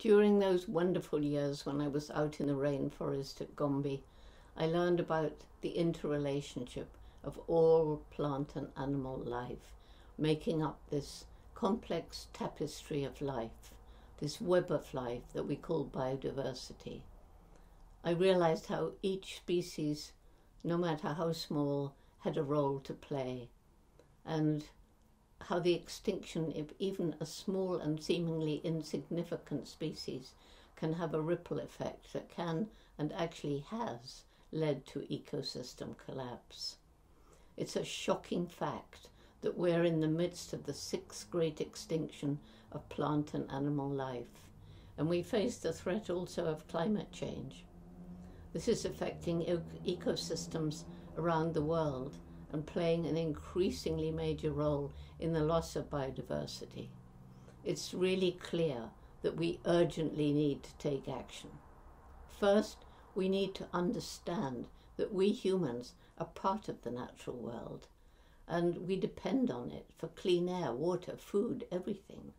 During those wonderful years when I was out in the rainforest at Gombe, I learned about the interrelationship of all plant and animal life, making up this complex tapestry of life, this web of life that we call biodiversity. I realized how each species, no matter how small, had a role to play, and how the extinction of even a small and seemingly insignificant species can have a ripple effect that can and actually has led to ecosystem collapse. It's a shocking fact that we're in the midst of the sixth great extinction of plant and animal life, and we face the threat also of climate change. This is affecting ecosystems around the world and playing an increasingly major role in the loss of biodiversity. It's really clear that we urgently need to take action. First, we need to understand that we humans are part of the natural world, and we depend on it for clean air, water, food, everything.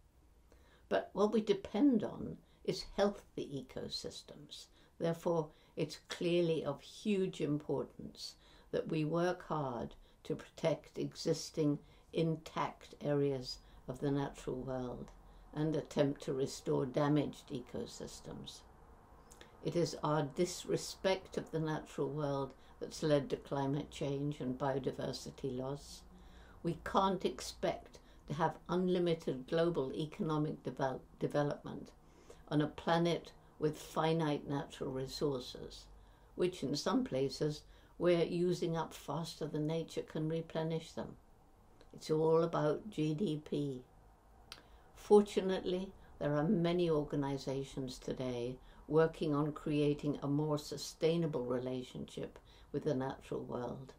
But what we depend on is healthy ecosystems. Therefore, it's clearly of huge importance that we work hard to protect existing intact areas of the natural world and attempt to restore damaged ecosystems. It is our disrespect of the natural world that's led to climate change and biodiversity loss. We can't expect to have unlimited global economic development on a planet with finite natural resources, which in some places we're using up faster than nature can replenish them. It's all about GDP. Fortunately, there are many organizations today working on creating a more sustainable relationship with the natural world.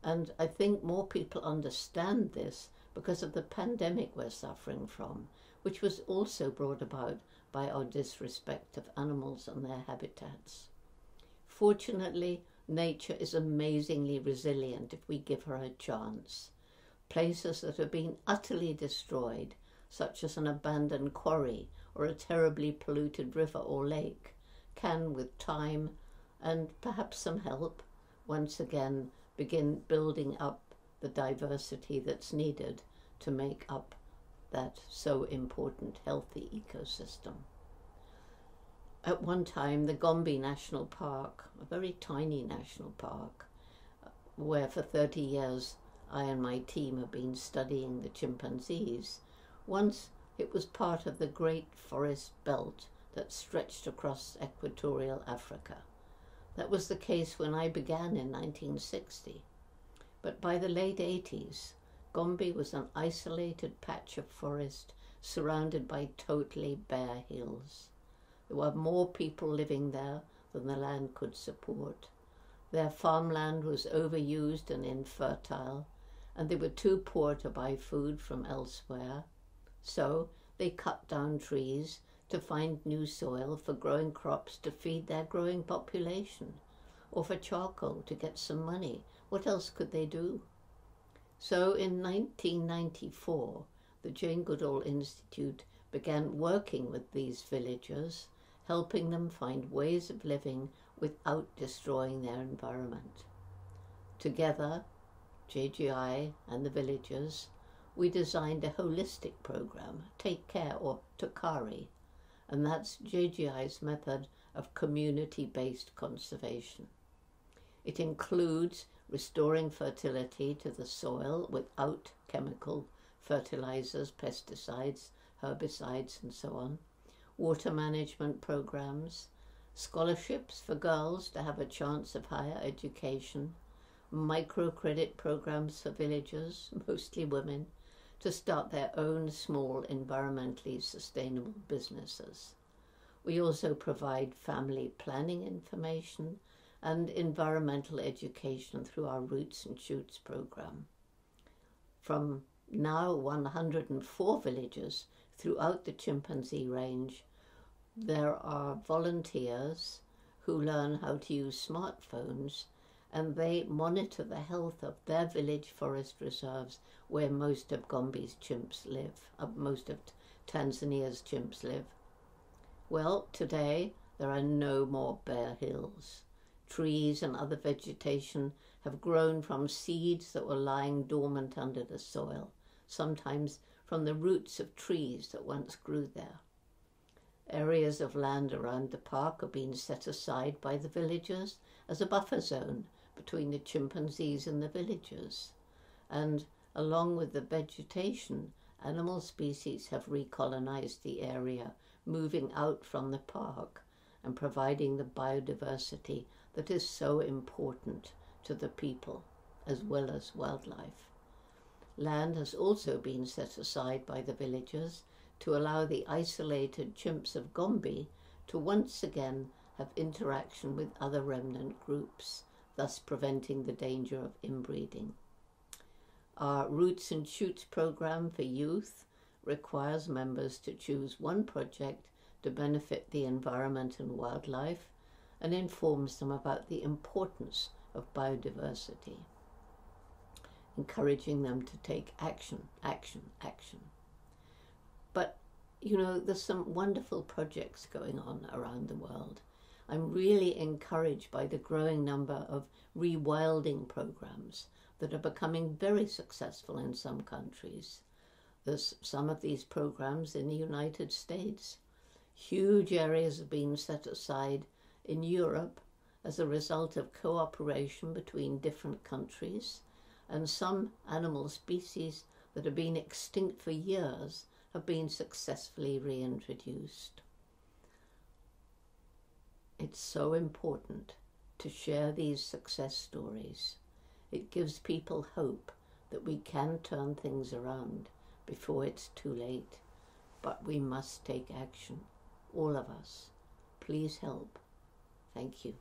And I think more people understand this because of the pandemic we're suffering from, which was also brought about by our disrespect of animals and their habitats. Fortunately, nature is amazingly resilient if we give her a chance. Places that have been utterly destroyed, such as an abandoned quarry or a terribly polluted river or lake, can, with time and perhaps some help, once again begin building up the diversity that's needed to make up that so important healthy ecosystem. At one time, the Gombe National Park, a very tiny national park, where for 30 years I and my team have been studying the chimpanzees, once it was part of the great forest belt that stretched across equatorial Africa. That was the case when I began in 1960. But by the late 80s, Gombe was an isolated patch of forest surrounded by totally bare hills. There were more people living there than the land could support. Their farmland was overused and infertile, and they were too poor to buy food from elsewhere. So they cut down trees to find new soil for growing crops to feed their growing population, or for charcoal to get some money. What else could they do? So in 1994, the Jane Goodall Institute began working with these villagers, helping them find ways of living without destroying their environment. Together, JGI and the villagers, we designed a holistic program, Take Care, or Tokari, and that's JGI's method of community-based conservation. It includes restoring fertility to the soil without chemical fertilizers, pesticides, herbicides, and so on, water management programs, scholarships for girls to have a chance of higher education, microcredit programs for villagers, mostly women, to start their own small environmentally sustainable businesses. We also provide family planning information and environmental education through our Roots and Shoots program. From now 104 villages throughout the chimpanzee range, there are volunteers who learn how to use smartphones, and they monitor the health of their village forest reserves where most of Gombe's chimps live, most of Tanzania's chimps live. Well, today there are no more bare hills. Trees and other vegetation have grown from seeds that were lying dormant under the soil, sometimes from the roots of trees that once grew there. Areas of land around the park are being set aside by the villagers as a buffer zone between the chimpanzees and the villagers. And along with the vegetation, animal species have recolonized the area, moving out from the park and providing the biodiversity that is so important to the people as well as wildlife. Land has also been set aside by the villagers to allow the isolated chimps of Gombe to once again have interaction with other remnant groups, thus preventing the danger of inbreeding. Our Roots and Shoots program for youth requires members to choose one project to benefit the environment and wildlife and informs them about the importance of biodiversity, encouraging them to take action. But, there's some wonderful projects going on around the world. I'm really encouraged by the growing number of rewilding programs that are becoming very successful in some countries. There's some of these programs in the United States. Huge areas have been set aside in Europe as a result of cooperation between different countries, and some animal species that have been extinct for years have been successfully reintroduced. It's so important to share these success stories. It gives people hope that we can turn things around before it's too late. But we must take action, all of us. Please help. Thank you.